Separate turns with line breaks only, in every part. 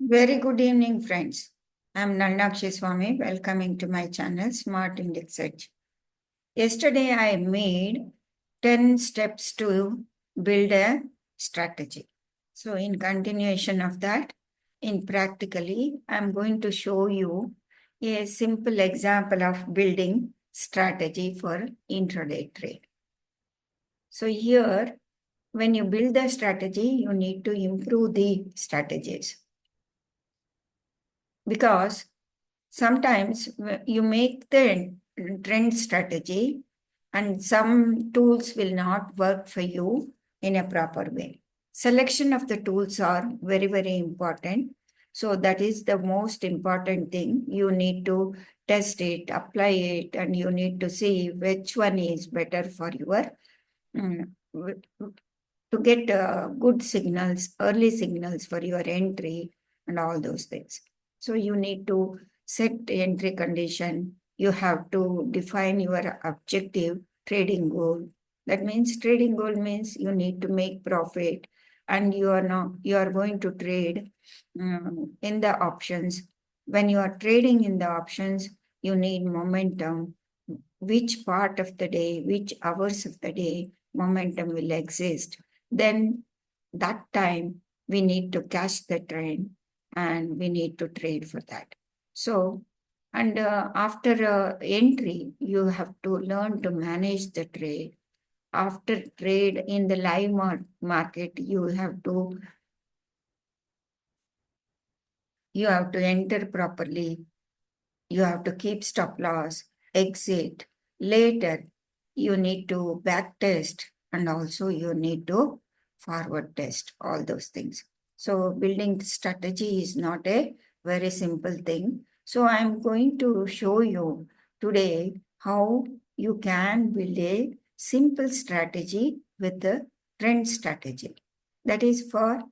Very good evening, friends. I'm Nalnakshi Swami, welcoming to my channel, Smart Index Edge. Yesterday, I made 10 steps to build a strategy. So, in continuation of that, in practically, I'm going to show you a simple example of building strategy for intraday trade. So, here, when you build the strategy, you need to improve the strategies. Because sometimes you make the trend strategy and some tools will not work for you in a proper way. Selection of the tools are very, very important. So that is the most important thing. You need to test it, apply it, and you need to see which one is better for your to get good signals, early signals for your entry and all those things. So you need to set entry condition. You have to define your objective trading goal. That means trading goal means you need to make profit and you are going to trade in the options. When you are trading in the options, you need momentum. Which part of the day, which hours of the day momentum will exist. Then that time we need to catch the trend and we need to trade for that. So, and after entry, you have to learn to manage the trade. After trade in the live market, you have to enter properly. You have to keep stop loss, exit. Later, you need to back test and also you need to forward test, all those things. So building strategy is not a very simple thing. So I'm going to show you today how you can build a simple strategy with the trend strategy. That is for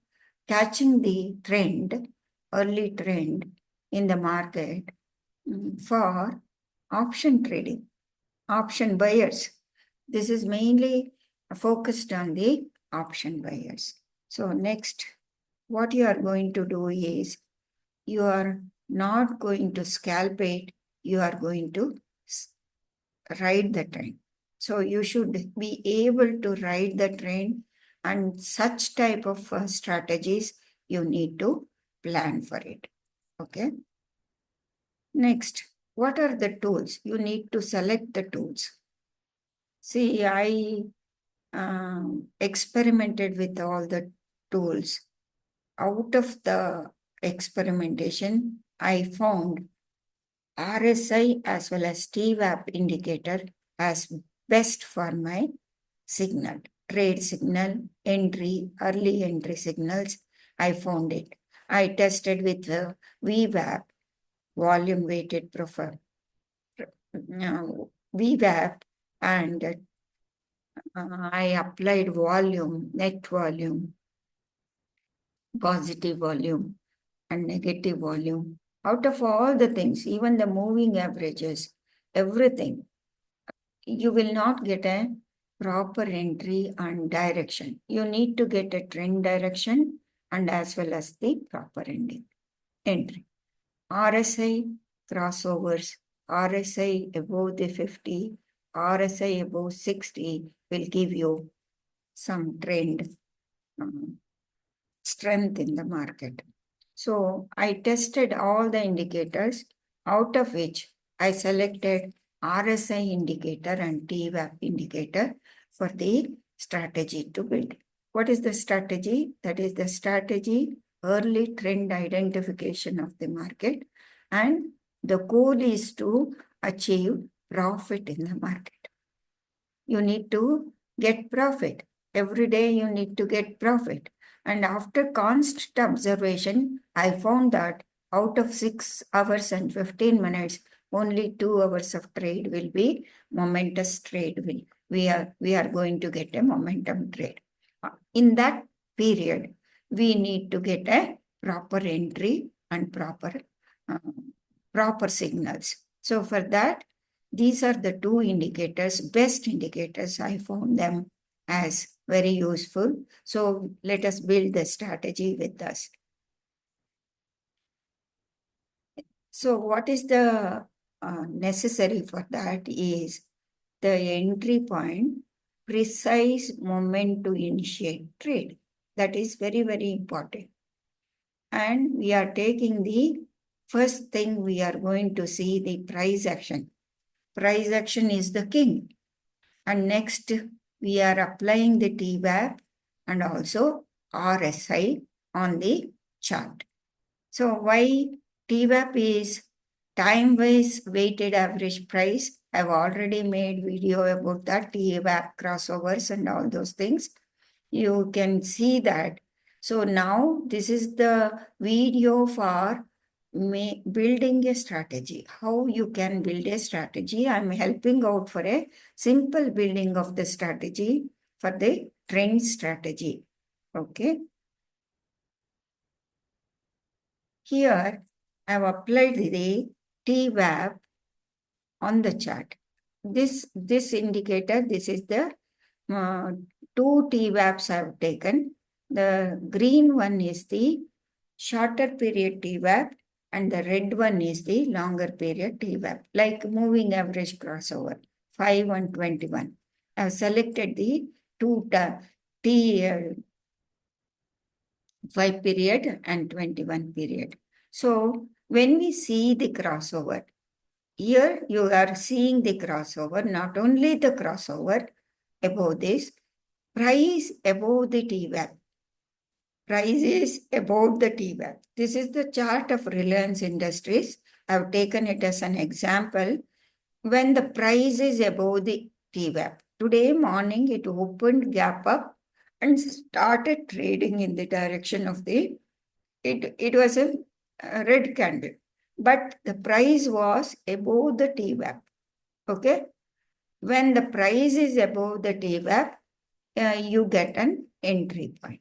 catching the trend, early trend in the market for option trading, option buyers. This is mainly focused on the option buyers. So next, what you are going to do is you are not going to scalp it, you are going to ride the trend. So you should be able to ride the trend and such type of strategies you need to plan for it. Okay. Next, what are the tools? You need to select the tools. See, I experimented with all the tools. Out of the experimentation, I found RSI as well as TWAP indicator as best for my signal, trade signal, entry, early entry signals. I found it. I tested with the VWAP, volume weighted profile. VWAP and I applied volume, net volume, positive volume, and negative volume. Out of all the things, even the moving averages, everything, you will not get a proper entry and direction. You need to get a trend direction and as well as the proper entry. RSI crossovers, RSI above the 50, RSI above 60 will give you some trend strength in the market. So I tested all the indicators, out of which I selected RSI indicator and TWAP indicator for the strategy to build. What is the strategy? That is the strategy early trend identification of the market, and the goal is to achieve profit in the market. You need to get profit. Every day you need to get profit. And after constant observation, I found that out of 6 hours and 15 minutes, only 2 hours of trade will be momentous trade. We are going to get a momentum trade. In that period, we need to get a proper entry and proper signals. So for that, these are the two indicators, best indicators. I found them as very useful. So let us build the strategy with us. So what is the necessary for that is the entry point, precise moment to initiate trade. That is very, very important. And we are taking the first thing we are going to see the price action. Price action is the king. And next we are applying the TWAP and also RSI on the chart. So why TWAP is time-wise weighted average price. I've already made video about that, TWAP crossovers and all those things. You can see that. So now this is the video for building a strategy. How you can build a strategy. I'm helping out for a simple building of the strategy for the trend strategy. Okay. Here I've applied the TWAP on the chart. This indicator, this is the two TWAPs I've taken. The green one is the shorter period TWAP and the red one is the longer period TWAP, like moving average crossover, 5 and 21. I've selected the two T 5 period and 21 period. So when we see the crossover, here you are seeing the crossover, not only the crossover above this, price above the TWAP. Price is above the TWAP. This is the chart of Reliance Industries. I've taken it as an example. When the price is above the TWAP, today morning it opened gap up and started trading in the direction of the, it was a red candle, but the price was above the TWAP. Okay. When the price is above the TWAP, you get an entry point.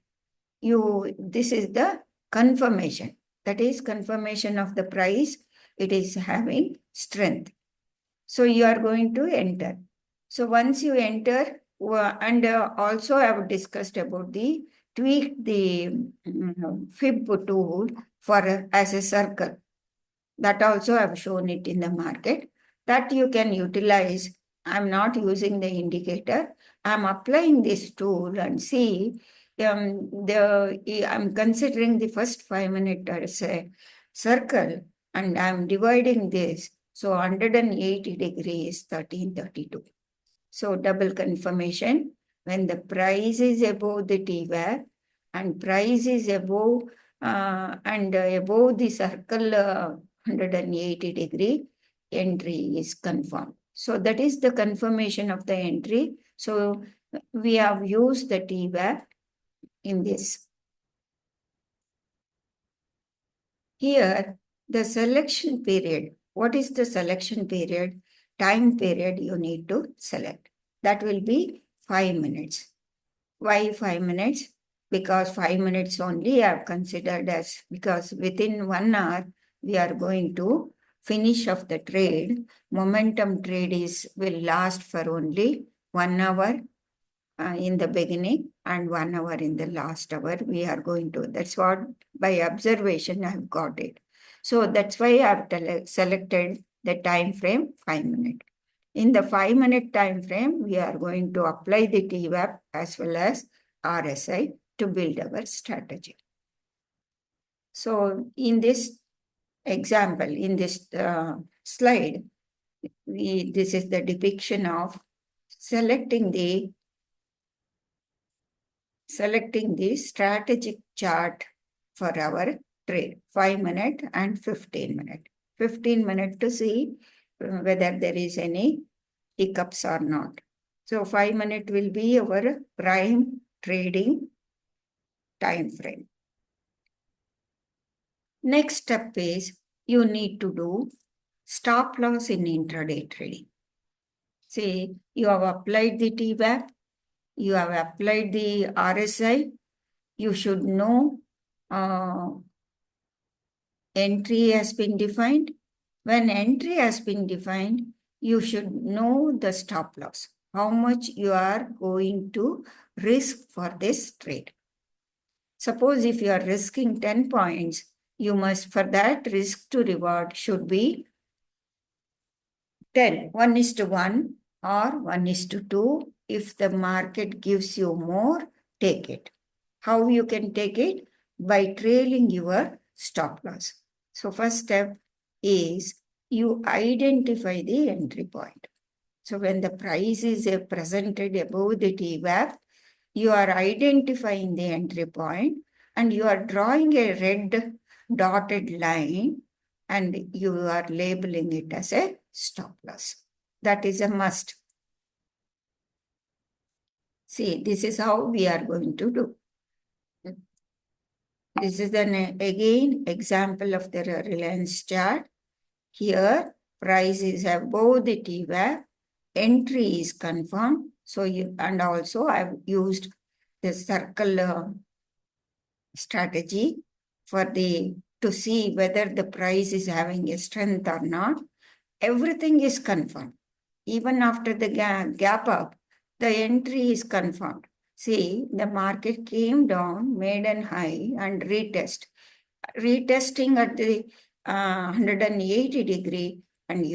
This is the confirmation. That is confirmation of the price. It is having strength. So you are going to enter. So once you enter, and also I have discussed about the tweak the fib tool for as a circle. That also I have shown it in the market. That you can utilize. I'm not using the indicator. I'm applying this tool and see. I'm considering the first 5 minutes as a circle and I'm dividing this. So 180 degrees, 1332. So double confirmation. When the price is above the TWAP and price is above above the circle 180 degree, entry is confirmed. So that is the confirmation of the entry. So we have used the TWAP in this. Here, the selection period. What is the selection period? Time period you need to select. That will be 5 minutes. Why 5 minutes? Because 5 minutes only I have considered as, because within 1 hour we are going to finish off the trade. Momentum trade will last for only 1 hour in the beginning and 1 hour in the last hour. We are going to, that's what by observation I've got it. So that's why I've selected the time frame 5 minutes. In the 5 minute time frame, we are going to apply the TWAP as well as RSI to build our strategy. So in this example, in this slide, this is the depiction of selecting the strategic chart for our trade, 5 minute and 15 minute. 15 minute to see whether there is any hiccups or not. So 5 minute will be our prime trading time frame. Next step is you need to do stop loss in intraday trading. See, you have applied the TWAP, you have applied the RSI, you should know entry has been defined. When entry has been defined, you should know the stop loss, how much you are going to risk for this trade. Suppose if you are risking 10 points, You must, for that, risk to reward should be 10, 1:1 or 1:2. If the market gives you more, take it. How you can take it? By trailing your stop loss. So first step is you identify the entry point. So when the price is presented above the TWAP, you are identifying the entry point and you are drawing a red dotted line and you are labeling it as a stop loss. That is a must. See, this is how we are going to do. This is an again example of the Reliance chart. Here, price is above the TWAP, entry is confirmed. So and also I've used the circle strategy to see whether the price is having a strength or not. Everything is confirmed. Even after the gap up, the entry is confirmed. See, the market came down, made an high and retesting at the 180 degree and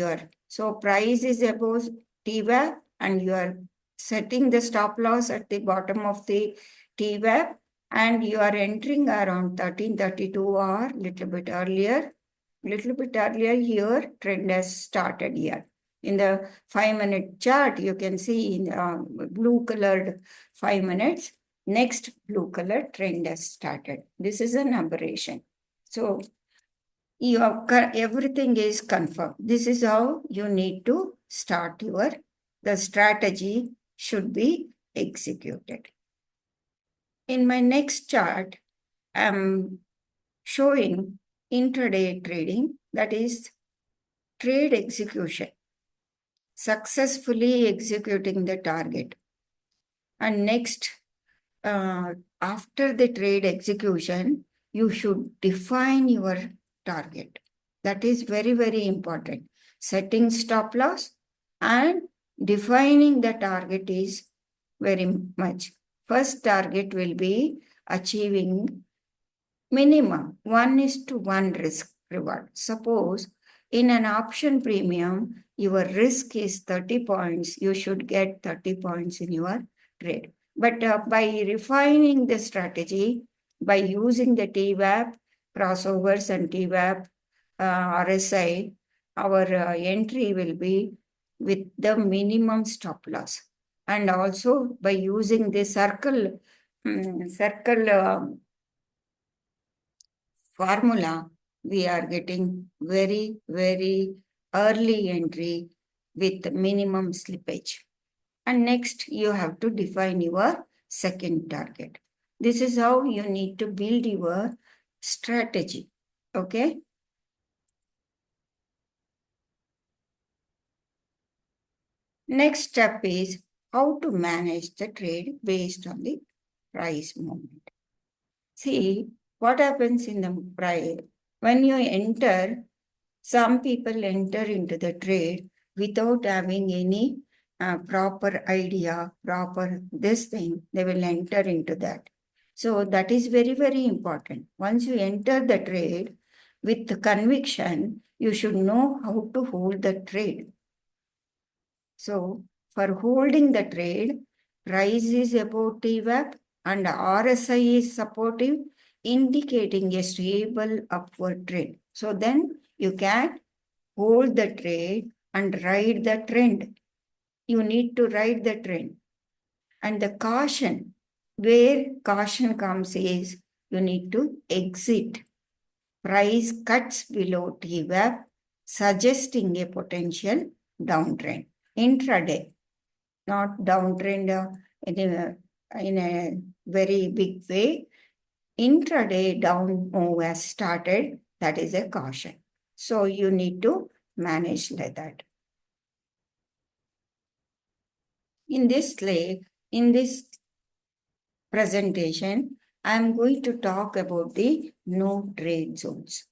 so price is above TWAP and you are setting the stop loss at the bottom of the TWAP and you are entering around 1332 or little bit earlier here, trend has started here. In the 5-minute chart, you can see in blue colored 5 minutes, next blue color trend has started. This is an aberration. So everything is confirmed. This is how you need to start the strategy should be executed. In my next chart, I'm showing intraday trading, that is trade execution, successfully executing the target. And next, after the trade execution, you should define your target. That is very, very important. Setting stop loss and defining the target is very much. First target will be achieving minimum 1:1 risk reward. Suppose in an option premium, your risk is 30 points. You should get 30 points in your trade. But by refining the strategy, by using the TWAP, crossovers and TWAP, RSI, our entry will be with the minimum stop loss. And also by using the circle formula, we are getting very, very early entry with minimum slippage. And next, you have to define your second target. This is how you need to build your strategy. Okay? Next step is how to manage the trade based on the price movement. See, what happens in the price? When you enter, some people enter into the trade without having any proper idea, this thing, they will enter into that. So that is very, very important. Once you enter the trade with the conviction, you should know how to hold the trade. So for holding the trade, price is above TWAP and RSI is supportive, indicating a stable upward trend. So then you can hold the trade and ride the trend. You need to ride the trend. And the caution, where caution comes is you need to exit. Price cuts below TWAP, suggesting a potential downtrend. Intraday, not downtrend in a very big way. Intraday down move has started. That is a caution. So you need to manage like that. In this presentation, I am going to talk about the no trade zones.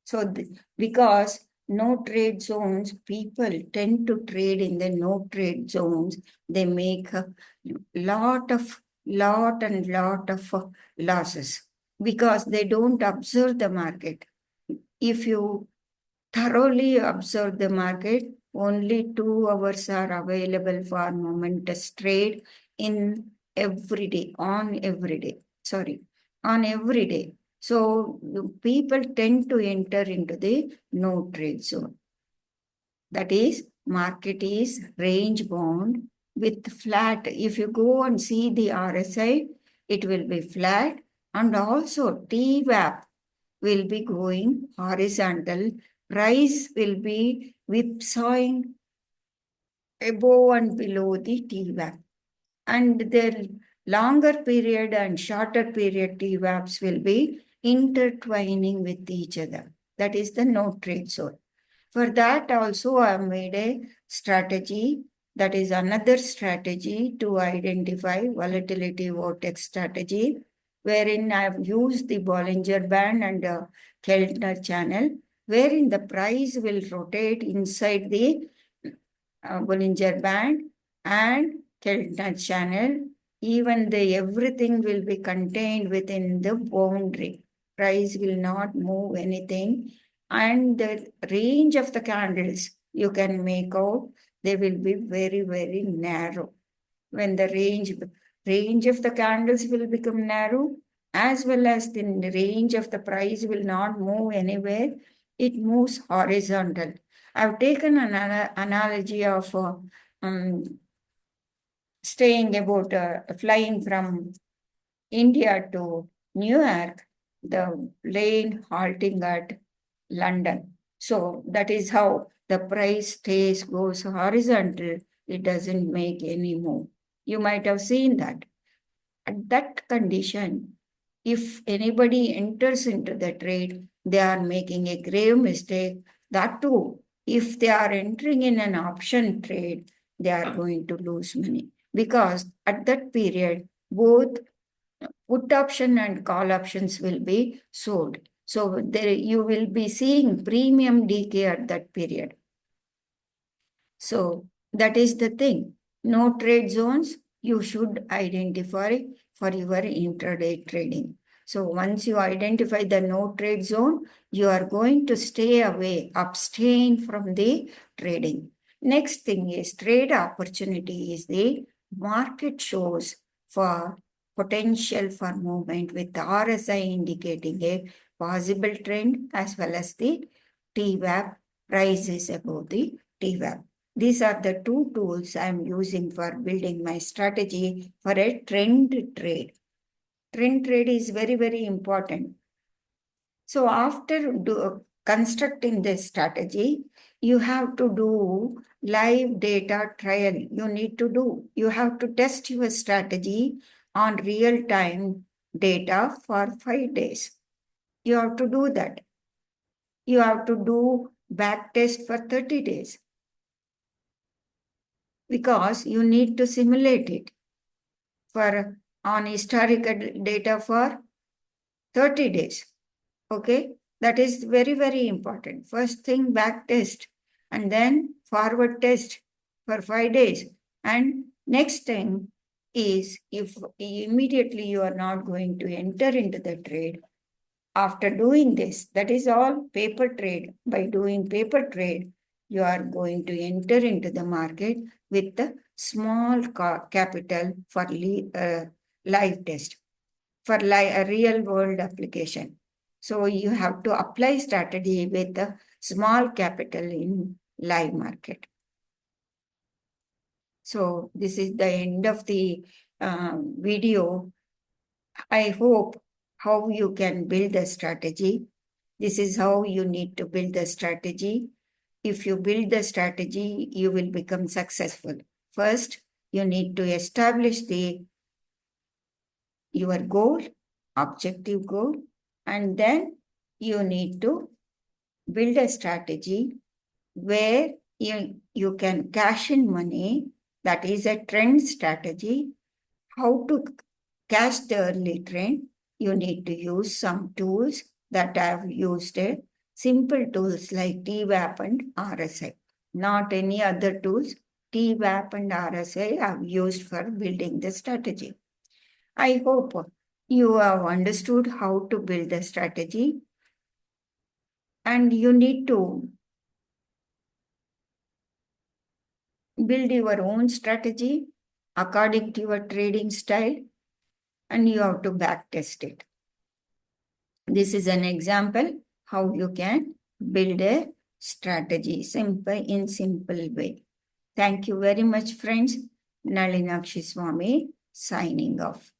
So because no trade zones, people tend to trade in the no trade zones. They make a lot of losses. because they don't observe the market. If you thoroughly observe the market, only 2 hours are available for momentous trade in every day, on every day. On every day. So people tend to enter into the no trade zone. That is, market is range bound with flat. If you go and see the RSI, it will be flat, and also TWAP will be going horizontal. Price will be whipsawing above and below the TWAP. And the longer period and shorter period TWAPs will be intertwining with each other. That is the no trade zone. For that also I have made a strategy, that is another strategy to identify volatility vortex strategy, wherein I have used the Bollinger Band and Keltner channel, wherein the price will rotate inside the Bollinger Band and Keltner channel. Even the everything will be contained within the boundary. Price will not move anything, and the range of the candles you can make out, they will be very, very narrow. When the range of the candles will become narrow, as well as the range of the price will not move anywhere, it moves horizontal. I've taken an analogy of staying about flying from India to New York, the plane halting at London. So that is how the price goes horizontal. It doesn't make any move. You might have seen that. At that condition, if anybody enters into the trade, they are making a grave mistake. That too, if they are entering in an option trade, they are going to lose money, because at that period, both put option and call options will be sold. So there you will be seeing premium decay at that period. So that is the thing. No trade zones you should identify for your intraday trading. So once you identify the no trade zone, you are going to stay away, abstain from the trading. Next thing is trade opportunity is the market shows for potential for movement with the RSI indicating a possible trend as well as the TWAP price is above the TWAP. These are the two tools I'm using for building my strategy for a trend trade. Trend trade is very, very important. So after constructing this strategy, you have to do live data trial. You have to test your strategy on real-time data for 5 days. You have to do that. You have to do back test for 30 days. Because you need to simulate it for on historical data for 30 days. Okay, that is very, very important. First thing, back test, and then forward test for 5 days. And next thing is, if immediately you are not going to enter into the trade, after doing this, that is all paper trade. By doing paper trade, you are going to enter into the market with the small capital for live test, for a real world application. So you have to apply strategy with a small capital in live market. So this is the end of the video. I hope how you can build a strategy. This is how you need to build the strategy. If you build the strategy, you will become successful. First, you need to establish your goal, objective goal, and then you need to build a strategy where you can cash in money. That is a trend strategy. How to catch the early trend? You need to use some tools that I have used. Simple tools like TWAP and RSI. Not any other tools. TWAP and RSI I have used for building the strategy. I hope You have understood how to build the strategy, and you need to build your own strategy according to your trading style, and you have to backtest it. This is an example how you can build a strategy in simple way. Thank you very much, friends. Nalinakshi Swami signing off.